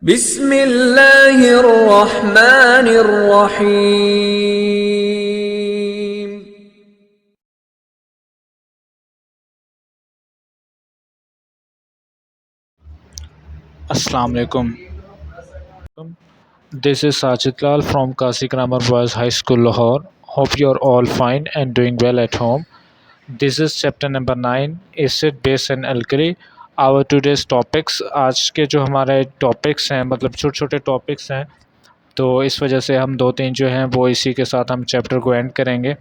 बिस्मिल्लाहिर्रहमानिर्रहीम। Assalamu alaikum. This is Sajid Lal from Kasi Grammar Boys High School, Lahore. Hope you're all fine and doing well at home. This is chapter number 9, acid, base and alkali. Our today's topics, आज के जो हमारे topics हैं मतलब छोटे छोटे topics हैं, तो इस वजह से हम 2-3 जो हैं वो इसी के साथ हम चैप्टर को एंड करेंगे,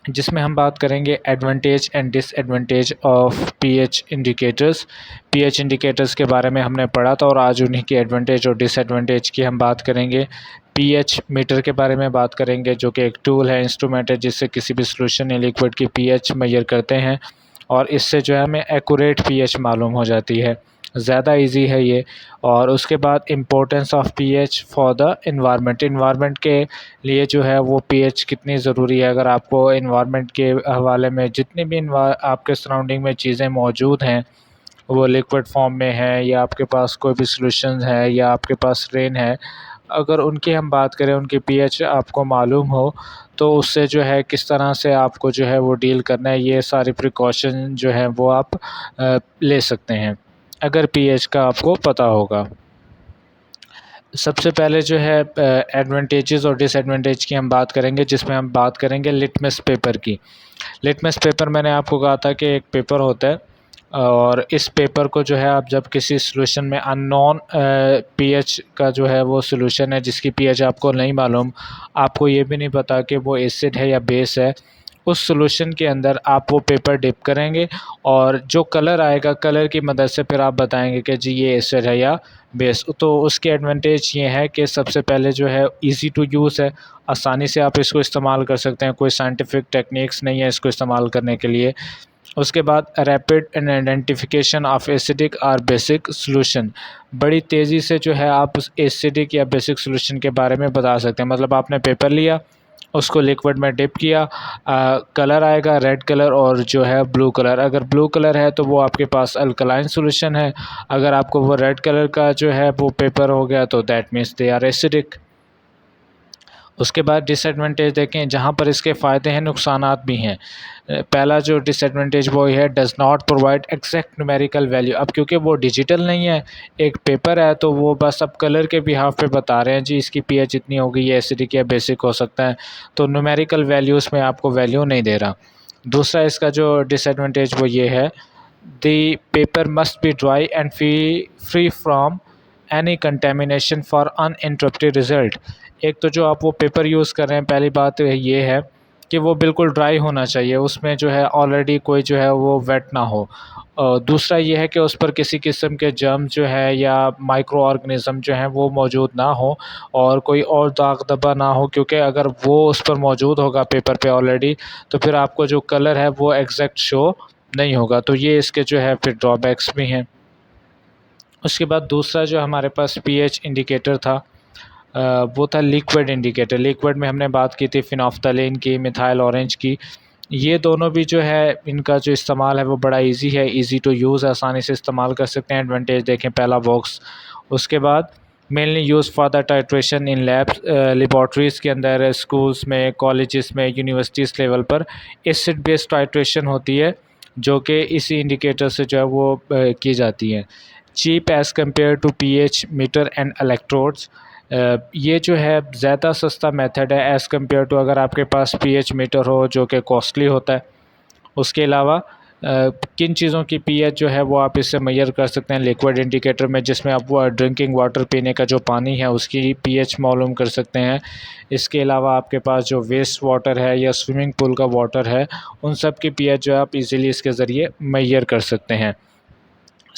जिसमें हम बात करेंगे advantage and disadvantage of pH indicators. PH indicators के बारे में हमने पढ़ा था और आज उन्हीं की एडवांटेज और डिसएडवांटेज की हम बात करेंगे। पीएच मीटर के बारे में बात करेंगे, जो कि एक टूल है, इंस्ट्रूमेंट है, जिससे किसी भी सॉल्यूशन या लिक्विड की पीएच मेजर करते हैं और इससे जो है हमें एक्यूरेट पीएच मालूम हो जाती है। ज़्यादा इजी है ये। और उसके बाद importance of pH for the environment के लिए जो है वो पीएच कितनी ज़रूरी है। अगर आपको इन्वायरमेंट के हवाले में जितनी भी आपके सराउंडिंग में चीज़ें मौजूद हैं, वो लिक्विड फॉर्म में है या आपके पास कोई भी सॉल्यूशन है या आपके पास रेन है, अगर उनकी हम बात करें, उनकी पीएच आपको मालूम हो, तो उससे जो है किस तरह से आपको जो है वो डील करना है, ये सारी प्रिकॉशन जो है वो आप ले सकते हैं अगर पीएच का आपको पता होगा। सबसे पहले जो है एडवांटेजेस और डिसएडवांटेज की हम बात करेंगे, जिसमें हम बात करेंगे लिटमस पेपर की। लिटमस पेपर मैंने आपको कहा था कि एक पेपर होता है और इस पेपर को जो है आप जब किसी सॉल्यूशन में अननोन पीएच का जो है वो सॉल्यूशन है, जिसकी पीएच आपको नहीं मालूम, आपको ये भी नहीं पता कि वो एसिड है या बेस है, उस सॉल्यूशन के अंदर आप वो पेपर डिप करेंगे और जो कलर आएगा, कलर की मदद से फिर आप बताएंगे कि जी ये एसिड है या बेस। तो उसके एडवांटेज ये है कि सबसे पहले जो है इजी टू यूज़ है, आसानी से आप इसको इस्तेमाल कर सकते हैं, कोई साइंटिफिक टेक्निक्स नहीं है इसको इस्तेमाल करने के लिए। उसके बाद rapid and identification of acidic और बेसिक सॉल्यूशन, बड़ी तेज़ी से जो है आप उस एसिडिक या बेसिक सॉल्यूशन के बारे में बता सकते हैं। मतलब आपने पेपर लिया, उसको लिक्विड में डिप किया, कलर आएगा रेड कलर और जो है ब्लू कलर। अगर ब्लू कलर है तो वो आपके पास अल्कलाइन सॉल्यूशन है, अगर आपको वो रेड कलर का जो है वो पेपर हो गया तो that means they are acidic. उसके बाद डिसएडवांटेज देखें, जहाँ पर इसके फ़ायदे हैं नुकसानात भी हैं। पहला जो डिसएडवांटेज वो है does not provide exact numerical value. अब क्योंकि वो डिजिटल नहीं है, एक पेपर है, तो वो बस अब कलर के बिहाफ पे बता रहे हैं जी इसकी पीएच इतनी होगी, ये एसिडिक या बेसिक हो सकता है, तो न्यूमेरिकल वैल्यूज़ में आपको वैल्यू नहीं दे रहा। दूसरा इसका जो डिसएडवांटेज वो ये है, the paper must be dry and free from any contamination for uninterrupted result. एक तो जो आप वो पेपर यूज़ कर रहे हैं, पहली बात ये है कि वो बिल्कुल ड्राई होना चाहिए, उसमें जो है ऑलरेडी कोई जो है वो वेट ना हो। दूसरा ये है कि उस पर किसी किस्म के जर्म जो है या माइक्रो ऑर्गेनिज़म जो हैं वो मौजूद ना हो और कोई और दाग धब्बा ना हो, क्योंकि अगर वो उस पर मौजूद होगा पेपर पे ऑलरेडी, तो फिर आपको जो कलर है वो एग्जैक्ट शो नहीं होगा। तो ये इसके जो है फिर ड्रॉबैक्स भी हैं। उसके बाद दूसरा जो हमारे पास पीएच इंडिकेटर था, वो था लिक्विड इंडिकेटर। लिक्विड में हमने बात की थी फिनोफ्थलीन की, मिथाइल ऑरेंज की। ये दोनों भी जो है इनका जो इस्तेमाल है वो बड़ा इजी है, इजी टू यूज़, आसानी से इस्तेमाल कर सकते हैं। एडवांटेज देखें, पहला बॉक्स। उसके बाद mainly use for the titration in labs, laboratories के अंदर, स्कूल्स में, कॉलेजेस में, यूनिवर्सिटीज़ लेवल पर एसिड बेस्ड टाइट्रेशन होती है, जो कि इसी इंडिकेटर से जो है वो की जाती है। Cheap as compare to pH meter and electrodes, ये जो है ज़्यादा सस्ता मेथड है एज़ कम्पेयर टू अगर आपके पास पीएच मीटर हो, जो कि कॉस्टली होता है। उसके अलावा किन चीज़ों की पीएच जो है वो आप इससे मेजर कर सकते हैं लिक्विड इंडिकेटर में, जिसमें आप वो ड्रिंकिंग वाटर, पीने का जो पानी है उसकी पीएच मालूम कर सकते हैं। इसके अलावा आपके पास जो वेस्ट वाटर है या स्विमिंग पूल का वाटर है, उन सब की पीएच जो है आप इजीली इसके ज़रिए मेजर कर सकते हैं।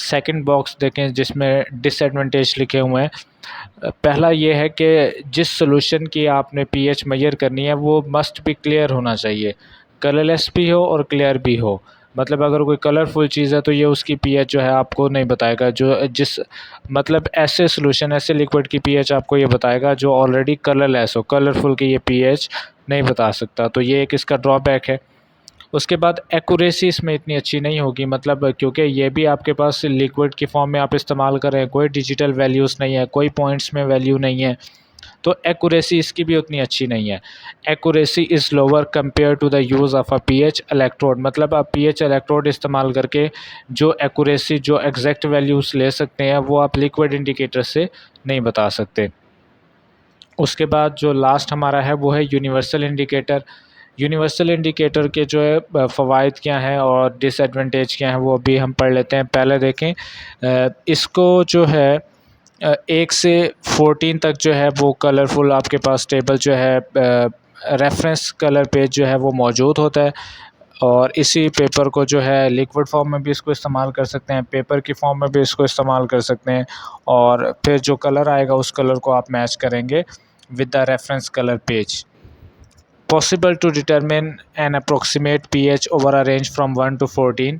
सेकंड बॉक्स देखें जिसमें डिसएडवांटेज लिखे हुए हैं। पहला ये है कि जिस सॉल्यूशन की आपने पीएच मेजर करनी है वो मस्ट बी क्लियर होना चाहिए, कलरलेस भी हो और क्लियर भी हो। मतलब अगर कोई कलरफुल चीज़ है तो ये उसकी पीएच जो है आपको नहीं बताएगा, जो जिस मतलब ऐसे सॉल्यूशन, ऐसे लिक्विड की पीएच आपको ये बताएगा जो ऑलरेडी कलरलेस हो, कलरफुल की ये पीएच नहीं बता सकता। तो ये एक इसका ड्रॉबैक है। उसके बाद एक्यूरेसी इसमें इतनी अच्छी नहीं होगी, मतलब क्योंकि ये भी आपके पास लिक्विड की फॉर्म में आप इस्तेमाल कर रहे हैं, कोई डिजिटल वैल्यूज़ नहीं है, कोई पॉइंट्स में वैल्यू नहीं है, तो एक्यूरेसी इसकी भी उतनी अच्छी नहीं है। Accuracy is lower compare to the use of a pH electrode, मतलब आप पीएच इलेक्ट्रोड इस्तेमाल करके जो एक्यूरेसी, जो एग्जैक्ट वैल्यूज़ ले सकते हैं, वो आप लिक्विड इंडिकेटर से नहीं बता सकते। उसके बाद जो लास्ट हमारा है वो है यूनिवर्सल इंडिकेटर। यूनिवर्सल इंडिकेटर के जो है फ़वाइद क्या हैं और डिसएडवांटेज क्या हैं, वो अभी हम पढ़ लेते हैं। पहले देखें, इसको जो है 1 से 14 तक जो है वो कलरफुल आपके पास टेबल जो है, रेफरेंस कलर पेज जो है वो मौजूद होता है, और इसी पेपर को जो है लिक्विड फॉर्म में भी इसको इस्तेमाल कर सकते हैं, पेपर की फॉर्म में भी इसको इस्तेमाल कर सकते हैं, और फिर जो कलर आएगा उस कलर को आप मैच करेंगे with the reference colour page. Possible to determine an approximate pH over a range from 1 to 14।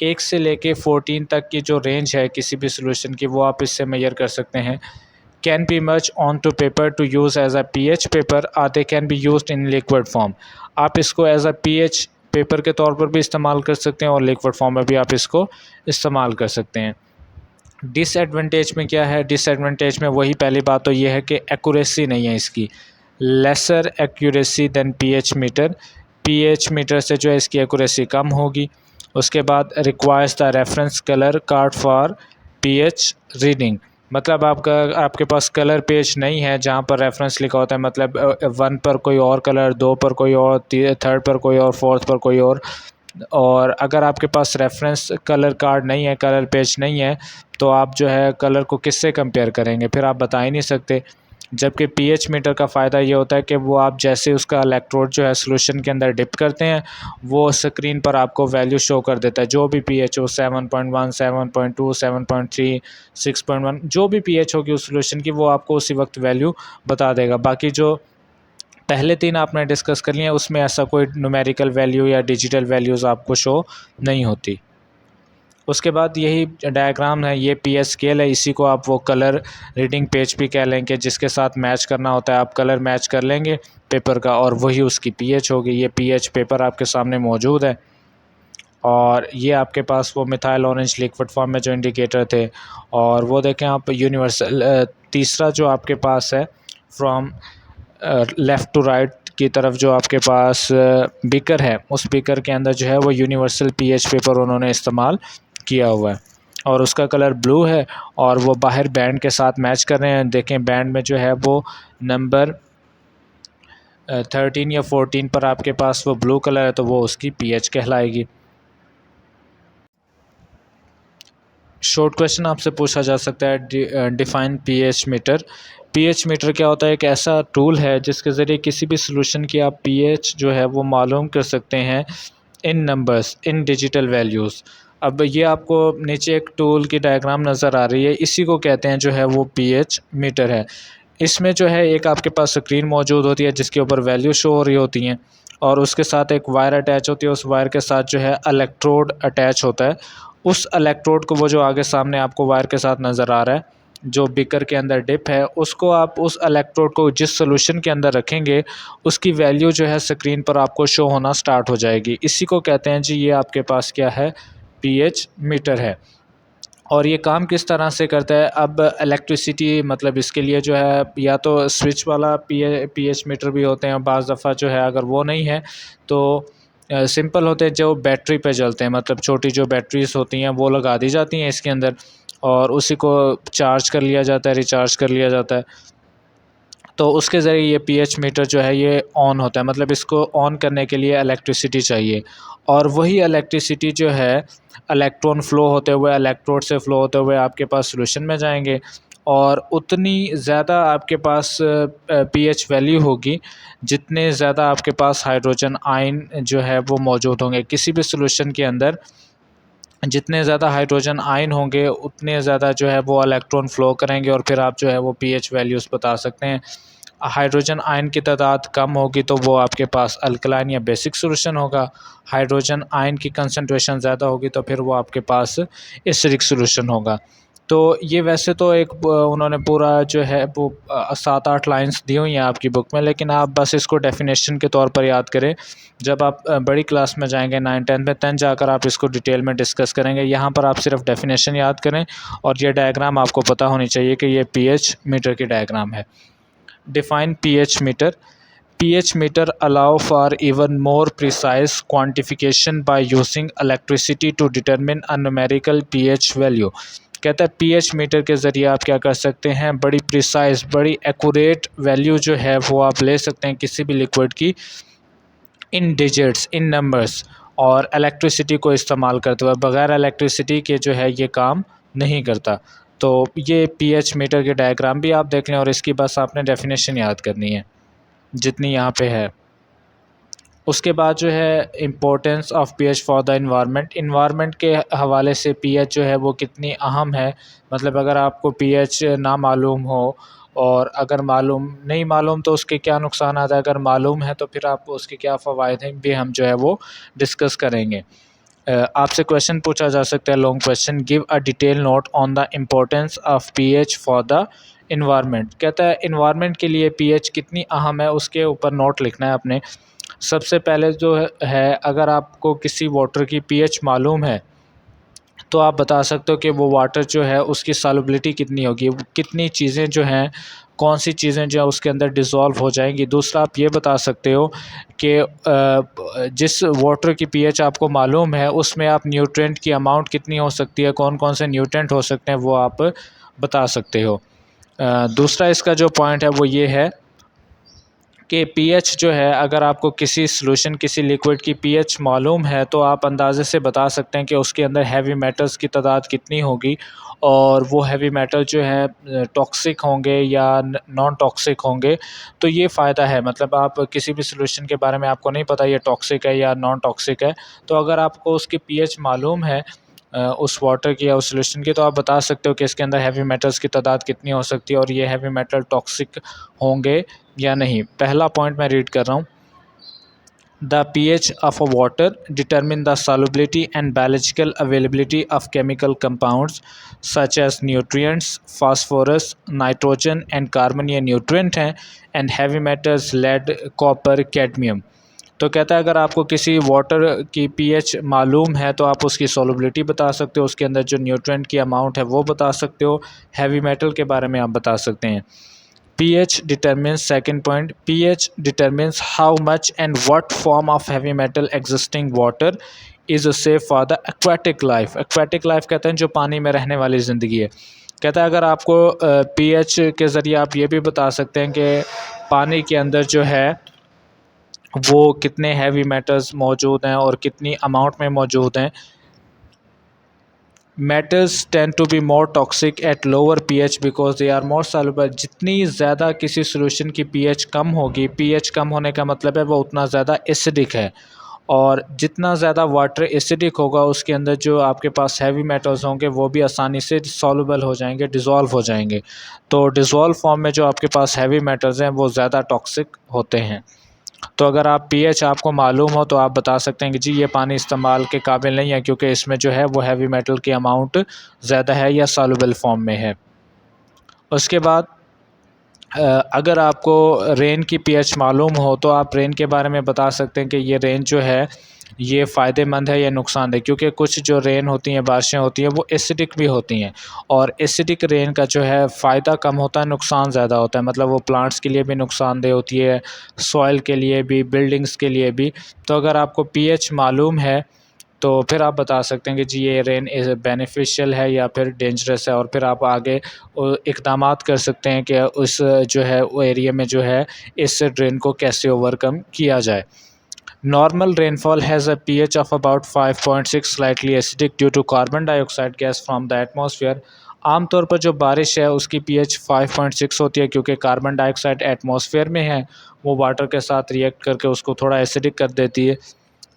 1 से लेके 14 तक की जो रेंज है किसी भी सोल्यूशन की, वो आप इससे मेजर कर सकते हैं। Can be merge on to paper to use as a pH paper, or they can be used in liquid form. आप इसको एज अ पीएच पेपर के तौर पर भी इस्तेमाल कर सकते हैं और लिक्विड फॉर्म में भी आप इसको इस्तेमाल कर सकते हैं। डिसएडवांटेज में क्या है? डिसएडवांटेज में वही पहली बात तो ये है कि एक्यूरेसी नहीं है इसकी, lesser accuracy than pH meter. PH meter से जो है इसकी एक्यूरेसी कम होगी। उसके बाद requires the reference colour card for pH reading, मतलब आपके पास कलर पेज नहीं है जहाँ पर रेफरेंस लिखा होता है, मतलब 1 पर कोई और कलर, 2 पर कोई और, 3rd पर कोई और, 4th पर कोई और अगर आपके पास रेफरेंस कलर कार्ड नहीं है, कलर पेज नहीं है, तो आप जो है कलर को किससे कंपेयर करेंगे? फिर आप बता ही नहीं सकते। जबकि पीएच मीटर का फ़ायदा ये होता है कि वो आप जैसे उसका इलेक्ट्रोड जो है सॉल्यूशन के अंदर डिप करते हैं, वो स्क्रीन पर आपको वैल्यू शो कर देता है, जो भी पीएच हो, 7.1, 7.2, 7.3, 6.1, जो भी पीएच होगी उस सॉल्यूशन की, वो आपको उसी वक्त वैल्यू बता देगा। बाकी जो पहले 3 आपने डिस्कस कर लिए हैं, उसमें ऐसा कोई न्यूमेरिकल वैल्यू या डिजिटल वैल्यूज़ आपको शो नहीं होती। उसके बाद यही डायग्राम है, ये पीएच स्केल है, इसी को आप वो कलर रीडिंग पेज भी कह लेंगे, जिसके साथ मैच करना होता है, आप कलर मैच कर लेंगे पेपर का और वही उसकी पीएच होगी। ये पीएच पेपर आपके सामने मौजूद है, और ये आपके पास वो मिथाइल ऑरेंज लिक्विड फॉर्म में जो इंडिकेटर थे, और वो देखें आप यूनिवर्सल। तीसरा जो आपके पास है फ्रॉम लेफ़्ट टू राइट की तरफ जो आपके पास बीकर है, उस बीकर के अंदर जो है वो यूनिवर्सल पीएच पेपर उन्होंने इस्तेमाल किया हुआ है, और उसका कलर ब्लू है, और वो बाहर बैंड के साथ मैच कर रहे हैं। देखें बैंड में जो है वो नंबर 13 या 14 पर आपके पास वो ब्लू कलर है, तो वो उसकी पीएच कहलाएगी। शॉर्ट क्वेश्चन आपसे पूछा जा सकता है, define pH meter. PH metre क्या होता है? एक ऐसा टूल है जिसके ज़रिए किसी भी सॉल्यूशन की आप पीएच जो है वो मालूम कर सकते हैं इन नंबर्स, इन डिजिटल वैल्यूज़। अब ये आपको नीचे एक टूल की डायग्राम नज़र आ रही है, इसी को कहते हैं जो है वो पीएच मीटर है। इसमें जो है एक आपके पास स्क्रीन मौजूद होती है जिसके ऊपर वैल्यू शो हो रही होती हैं, और उसके साथ एक वायर अटैच होती है, उस वायर के साथ जो है इलेक्ट्रोड अटैच होता है। उस इलेक्ट्रोड को, वो जो आगे सामने आपको वायर के साथ नज़र आ रहा है, जो बीकर के अंदर डिप है, उसको आप उस इलेक्ट्रोड को जिस सॉल्यूशन के अंदर रखेंगे, उसकी वैल्यू जो है स्क्रीन पर आपको शो होना स्टार्ट हो जाएगी। इसी को कहते हैं जी, ये आपके पास क्या है? पीएच मीटर है। और ये काम किस तरह से करता है? अब इलेक्ट्रिसिटी, मतलब इसके लिए जो है या तो स्विच वाला पीएच मीटर भी होते हैं, बाज़ दफ़ा जो है अगर वो नहीं है तो सिंपल होते हैं जो बैटरी पे चलते हैं, मतलब छोटी जो बैटरीज होती हैं वो लगा दी जाती हैं इसके अंदर, और उसी को चार्ज कर लिया जाता है, रिचार्ज कर लिया जाता है, तो उसके ज़रिए ये पीएच मीटर जो है ये ऑन होता है। मतलब इसको ऑन करने के लिए इलेक्ट्रिसिटी चाहिए, और वही इलेक्ट्रिसिटी जो है इलेक्ट्रॉन फ़्लो होते हुए, इलेक्ट्रोड से फ़्लो होते हुए आपके पास सॉल्यूशन में जाएंगे, और उतनी ज़्यादा आपके पास पीएच वैल्यू होगी जितने ज़्यादा आपके पास हाइड्रोजन आयन जो है वो मौजूद होंगे किसी भी सॉल्यूशन के अंदर। जितने ज़्यादा हाइड्रोजन आयन होंगे उतने ज़्यादा जो है वो इलेक्ट्रॉन फ़्लो करेंगे, और फिर आप जो है वो पीएच वैल्यूज़ बता सकते हैं। हाइड्रोजन आयन की तादाद कम होगी तो वो आपके पास अल्कलाइन या बेसिक सॉल्यूशन होगा। हाइड्रोजन आयन की कंसंट्रेशन ज़्यादा होगी तो फिर वो आपके पास एसिडिक सॉल्यूशन होगा। तो ये वैसे तो एक उन्होंने पूरा जो है वो 7-8 लाइंस दी हुई हैं आपकी बुक में, लेकिन आप बस इसको डेफिनेशन के तौर पर याद करें। जब आप बड़ी क्लास में जाएंगे 9-10 में, तब जाकर आप इसको डिटेल में डिस्कस करेंगे। यहाँ पर आप सिर्फ डेफिनेशन याद करें और ये डायग्राम आपको पता होनी चाहिए कि ये पीएच मीटर की डायग्राम है। Define pH meter. pH meter allow for even more precise quantification by using electricity to determine a numerical pH value। कहता है pH मीटर के ज़रिए आप क्या कर सकते हैं, बड़ी प्रिसाइज बड़ी एक्यूरेट वैल्यू जो है वो आप ले सकते हैं किसी भी लिक्विड की, इन डिजिट्स इन नंबर्स, और इलेक्ट्रिसिटी को इस्तेमाल करते हुए। बग़ैर इलेक्ट्रिसिटी के जो है ये काम नहीं करता। तो ये pH मीटर के डायग्राम भी आप देख लें और इसकी बस आपने डेफिनेशन याद करनी है जितनी यहाँ पे है। उसके बाद जो है importance of pH for the environment के हवाले से पीएच जो है वो कितनी अहम है। मतलब अगर आपको पीएच ना मालूम हो, और अगर नहीं मालूम तो उसके क्या नुकसान आता है, अगर मालूम है तो फिर आपको उसके क्या फ़वाइद हैं भी हम जो है वो डिस्कस करेंगे। आपसे क्वेश्चन पूछा जा सकता है, long question, give a detail note on the importance of pH for the environment. कहता है इन्वायरमेंट के लिए पीएच कितनी अहम है, उसके ऊपर नोट लिखना है अपने। सबसे पहले जो है अगर आपको किसी वाटर की पीएच मालूम है तो आप बता सकते हो कि वो वाटर जो है उसकी सॉल्युबिलिटी कितनी होगी, कितनी चीज़ें जो हैं, कौन सी चीज़ें जो है उसके अंदर डिज़ोल्व हो जाएंगी। दूसरा आप ये बता सकते हो कि जिस वाटर की पीएच आपको मालूम है उसमें आप न्यूट्रिएंट की अमाउंट कितनी हो सकती है, कौन कौन से न्यूट्रिएंट हो सकते हैं, वो आप बता सकते हो। दूसरा इसका जो पॉइंट है वो ये है कि पीएच जो है, अगर आपको किसी सॉल्यूशन किसी लिक्विड की पीएच मालूम है तो आप अंदाज़े से बता सकते हैं कि उसके अंदर हैवी मेटल्स की तादाद कितनी होगी, और वो हैवी मेटल जो है टॉक्सिक होंगे या नॉन टॉक्सिक होंगे। तो ये फ़ायदा है, मतलब आप किसी भी सॉल्यूशन के बारे में आपको नहीं पता ये टॉक्सिक है या नॉन टॉक्सिक है, तो अगर आपको उसकी पीएच मालूम है उस वाटर की या उस सॉल्यूशन की, तो आप बता सकते हो कि इसके अंदर हैवी मेटल्स की तादाद कितनी हो सकती है और ये हैवी मेटल टॉक्सिक होंगे या नहीं। पहला पॉइंट मैं रीड कर रहा हूँ। The pH of a water determine the solubility and biological availability of chemical compounds such as nutrients, phosphorus, nitrogen and carbon, ये nutrient हैं, and heavy metals lead, copper, cadmium। तो कहता है अगर आपको किसी वाटर की पीएच मालूम है तो आप उसकी सॉल्युबिलिटी बता सकते हो, उसके अंदर जो न्यूट्रिएंट की अमाउंट है वो बता सकते हो, हैवी मेटल के बारे में आप बता सकते हैं। pH determines, second point, pH determines how much and what form of heavy metal existing water is safe for the aquatic life। aquatic life कहते हैं जो पानी में रहने वाली ज़िंदगी है। कहता है अगर आपको pH के ज़रिए आप ये भी बता सकते हैं कि पानी के अंदर जो है वो कितने हैवी मेटल्स मौजूद हैं और कितनी अमाउंट में मौजूद हैं। Metals tend to be more toxic at lower pH because they are more soluble. जितनी ज़्यादा किसी सॉल्यूशन की पीएच कम होगी, पीएच कम होने का मतलब है वो उतना ज़्यादा एसिडिक है, और जितना ज़्यादा वाटर एसिडिक होगा उसके अंदर जो आपके पास हैवी मेटल्स होंगे वो भी आसानी से सॉल्युबल हो जाएंगे, डिज़ोल्व हो जाएंगे। तो डिज़ोल्व फॉर्म में जो आपके पास हैवी मेटल्स हैं वो ज़्यादा टॉक्सिक होते हैं। तो अगर आप पीएच आपको मालूम हो तो आप बता सकते हैं कि जी ये पानी इस्तेमाल के काबिल नहीं है क्योंकि इसमें जो है वो हैवी मेटल की अमाउंट ज़्यादा है या सॉल्युबल फॉर्म में है। उसके बाद अगर आपको रेन की पीएच मालूम हो तो आप रेन के बारे में बता सकते हैं कि ये रेन जो है ये फ़ायदेमंद है या नुकसानदेह, क्योंकि कुछ जो रेन होती हैं, बारिशें होती हैं, वो एसिडिक भी होती हैं, और एसिडिक रेन का जो है फ़ायदा कम होता है, नुकसान ज़्यादा होता है। मतलब वो प्लांट्स के लिए भी नुकसानदेह होती है, सॉइल के लिए भी, बिल्डिंग्स के लिए भी। तो अगर आपको पीएच मालूम है तो फिर आप बता सकते हैं कि जी ये रेन बेनिफिशियल है या फिर डेंजरस है, और फिर आप आगे इक़दामात कर सकते हैं कि उस जो है वो एरिया में जो है इस ड्रेन को कैसे ओवरकम किया जाए। Normal rainfall has a pH of about 5.6, slightly acidic due to carbon dioxide gas from the atmosphere. आमतौर पर जो बारिश है उसकी पीएच 5.6 होती है क्योंकि कार्बन डाइऑक्साइड एटमॉस्फेयर में है, वो वाटर के साथ रिएक्ट करके उसको थोड़ा एसिडिक कर देती है।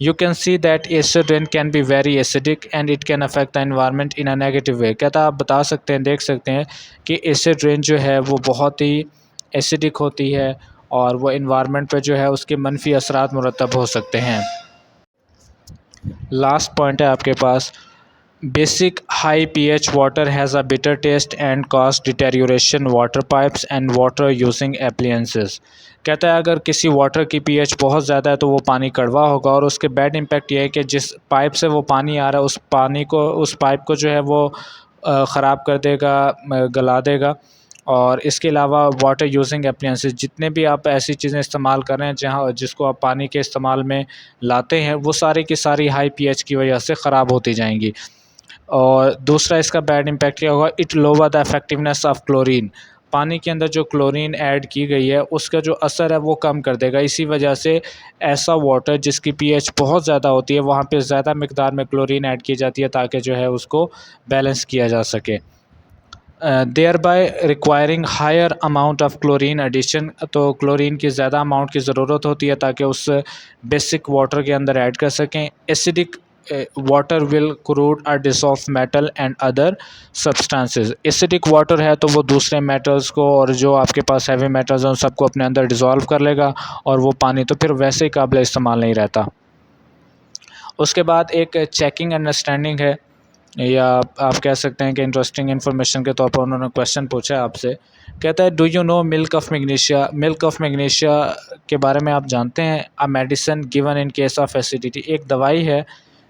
You can see that acid rain can be very acidic and it can affect the environment in a negative way। कहता आप बता सकते हैं, देख सकते हैं कि एसिड रेन जो है वो बहुत ही एसिडिक होती है और वो इन्वायरमेंट पे जो है उसके मनफी असरात मुरतब हो सकते हैं। लास्ट पॉइंट है आपके पास, Basic high pH water has a bitter taste and cause deterioration water pipes and water using appliances। कहता है अगर किसी वाटर की पीएच बहुत ज़्यादा है तो वो पानी कड़वा होगा, और उसके बैड इम्पैक्ट ये है कि जिस पाइप से वो पानी आ रहा है उस पाइप को जो है वो ख़राब कर देगा, गला देगा। और इसके अलावा वाटर यूजिंग एप्लियंसेस, जितने भी आप ऐसी चीज़ें इस्तेमाल कर रहे हैं जिसको आप पानी के इस्तेमाल में लाते हैं, वो सारी की सारी हाई पीएच की वजह से ख़राब होती जाएंगी। और दूसरा इसका बैड इम्पैक्ट क्या होगा, it lower the effectiveness of chlorine. पानी के अंदर जो क्लोरीन ऐड की गई है उसका जो असर है वो कम कर देगा। इसी वजह से ऐसा वाटर जिसकी पीएच बहुत ज़्यादा होती है वहाँ पे ज़्यादा मिकदार में क्लोरीन ऐड की जाती है ताकि जो है उसको बैलेंस किया जा सके, thereby requiring higher amount of chlorine addition. तो क्लोरीन की ज़्यादा अमाउंट की ज़रूरत होती है ताकि उस बेसिक वाटर के अंदर ऐड कर सकें। एसिडिक वाटर विल क्रूड और dissolve metal and other substances. Acidic water है तो वो दूसरे मेटल्स को और जो आपके पास हैवी मेटल्स हैं उन सबको अपने अंदर डिसॉल्व कर लेगा, और वो पानी तो फिर वैसे ही काबिल इस्तेमाल नहीं रहता। उसके बाद एक चेकिंग अंडरस्टैंडिंग है, या आप कह सकते हैं कि इंटरेस्टिंग इन्फॉर्मेशन के तौर पर उन्होंने क्वेश्चन पूछा है आपसे। कहता है, do you know milk of magnesia. Milk of magnesia के बारे में आप जानते हैं? A medicine given in case of acidity, एक दवाई है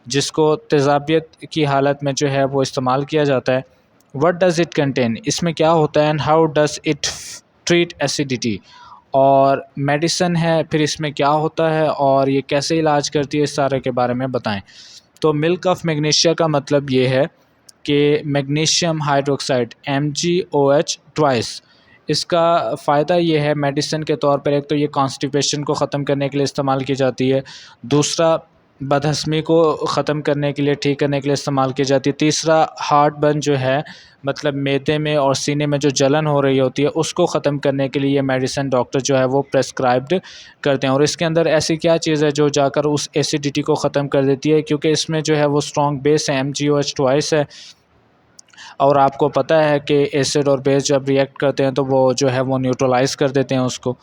जिसको तेज़ाबियत की हालत में जो है वो इस्तेमाल किया जाता है। व्हाट डज़ इट कंटेन, इसमें क्या होता है, and how does it treat acidity. और मेडिसिन है, फिर इसमें क्या होता है और ये कैसे इलाज करती है, इस सारे के बारे में बताएं। तो मिल्क ऑफ मैग्नीशिया का मतलब ये है कि मैग्नीशियम हाइड्रोक्साइड MgOH ट्वाइस। इसका फ़ायदा ये है मेडिसिन के तौर पर, एक तो ये कॉन्स्टिपेशन को ख़त्म करने के लिए इस्तेमाल की जाती है, दूसरा बदहज़मी को ख़त्म करने के लिए, ठीक करने के लिए इस्तेमाल की जाती है, तीसरा हार्ट बर्न जो है मतलब मैदे में और सीने में जो जलन हो रही होती है उसको ख़त्म करने के लिए ये मेडिसिन डॉक्टर जो है वो प्रेस्क्राइब्ड करते हैं। और इसके अंदर ऐसी क्या चीज़ है जो जाकर उस एसिडिटी को ख़त्म कर देती है, क्योंकि इसमें जो है वो स्ट्रॉन्ग बेस है, MgOH ट्वाइस है। और आपको पता है कि एसिड और बेस जब रिएक्ट करते हैं तो वो जो है वो न्यूट्रलाइज़ कर देते हैं उसको।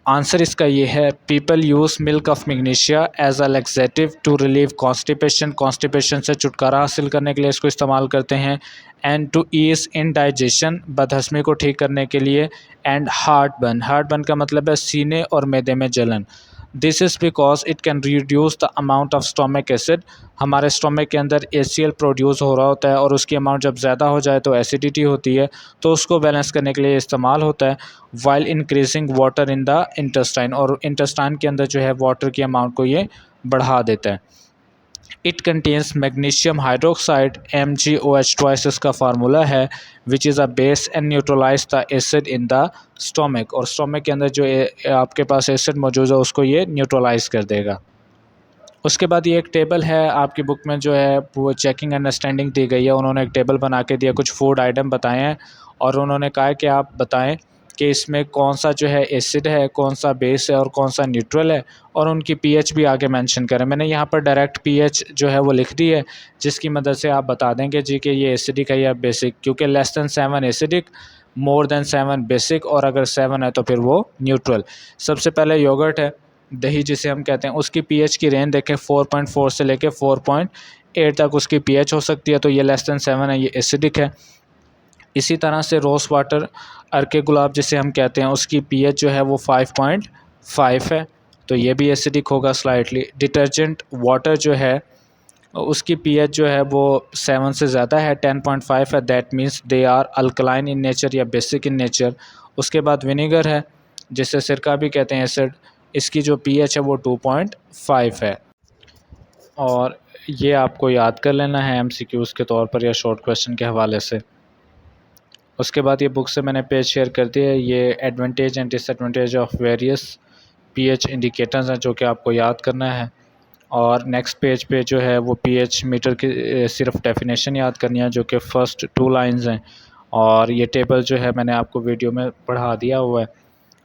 आंसर इसका ये है, people use milk of magnesia as a laxative to relieve constipation. Constipation से छुटकारा हासिल करने के लिए इसको इस्तेमाल करते हैं। एंड टू ईज इंडाइजेशन, बदहज़मी को ठीक करने के लिए। एंड हार्ट बर्न का मतलब है सीने और मैदे में जलन। This is because it can reduce the amount of stomach acid. हमारे स्टोमिक के अंदर HCl प्रोड्यूस हो रहा होता है और उसकी अमाउंट जब ज़्यादा हो जाए तो एसिडिटी होती है, तो उसको बैलेंस करने के लिए इस्तेमाल होता है। While increasing water in the intestine, और इंटेस्टाइन के अंदर जो है वाटर की अमाउंट को ये बढ़ा देता है। It contains magnesium hydroxide MgOH twice इसका फार्मूला है, which is a base and neutralize the acid in the stomach. और स्टोमिक के अंदर जो आपके पास एसिड मौजूद है उसको ये न्यूट्रलाइज कर देगा। उसके बाद ये एक टेबल है आपकी बुक में जो है वो चेकिंग अंडरस्टैंडिंग दी गई है। उन्होंने एक टेबल बना के दिया, कुछ फूड आइटम बताए हैं और उन्होंने कहा है कि आप बताएं कि इसमें कौन सा जो है एसिड है, कौन सा बेस है और कौन सा न्यूट्रल है, और उनकी पीएच भी आगे मेंशन करें। मैंने यहाँ पर डायरेक्ट पीएच जो है वो लिख दी है, जिसकी मदद से आप बता देंगे जी कि ये एसिडिक है या बेसिक, क्योंकि less than 7 acidic, more than 7 basic, और अगर 7 है तो फिर वो न्यूट्रल। सबसे पहले योगर्ट है, दही जिसे हम कहते हैं, उसकी पीएच की रेंज देखें 4.4 से लेके 4.8 तक उसकी पीएच हो सकती है, तो ये लेस दैन 7 है, ये एसिडिक है। इसी तरह से रोज़ वाटर, अर्के गुलाब जिसे हम कहते हैं, उसकी पीएच जो है वो 5.5 है, तो ये भी एसिडिक होगा स्लाइटली। डिटर्जेंट वाटर जो है उसकी पीएच जो है वो 7 से ज़्यादा है, 10.5 है, that means they are alkaline in nature या बेसिक इन नेचर। उसके बाद विनेगर है जिसे सिरका भी कहते हैं, एसिड, इसकी जो पीएच है वो 2.5 है। और ये आपको याद कर लेना है MCQs के तौर पर या शॉर्ट क्वेश्चन के हवाले से। उसके बाद ये बुक से मैंने पेज शेयर कर दिया है, ये advantage and disadvantage of various pH indicators हैं जो कि आपको याद करना है। और नेक्स्ट पेज पे जो है वो पीएच मीटर की सिर्फ डेफिनेशन याद करनी है जो कि फ़र्स्ट 2 लाइंस हैं। और ये टेबल जो है मैंने आपको वीडियो में पढ़ा दिया हुआ है।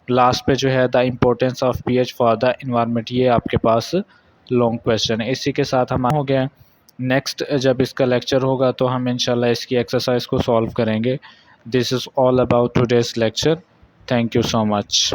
लास्ट पे जो है the importance of pH for the environment, ये आपके पास लॉन्ग क्वेश्चन है। इसी के साथ हम हो गए। नेक्स्ट जब इसका लेक्चर होगा तो हम इंशाल्लाह इसकी एक्सरसाइज को सॉल्व करेंगे। This is all about today's lecture. Thank you so much.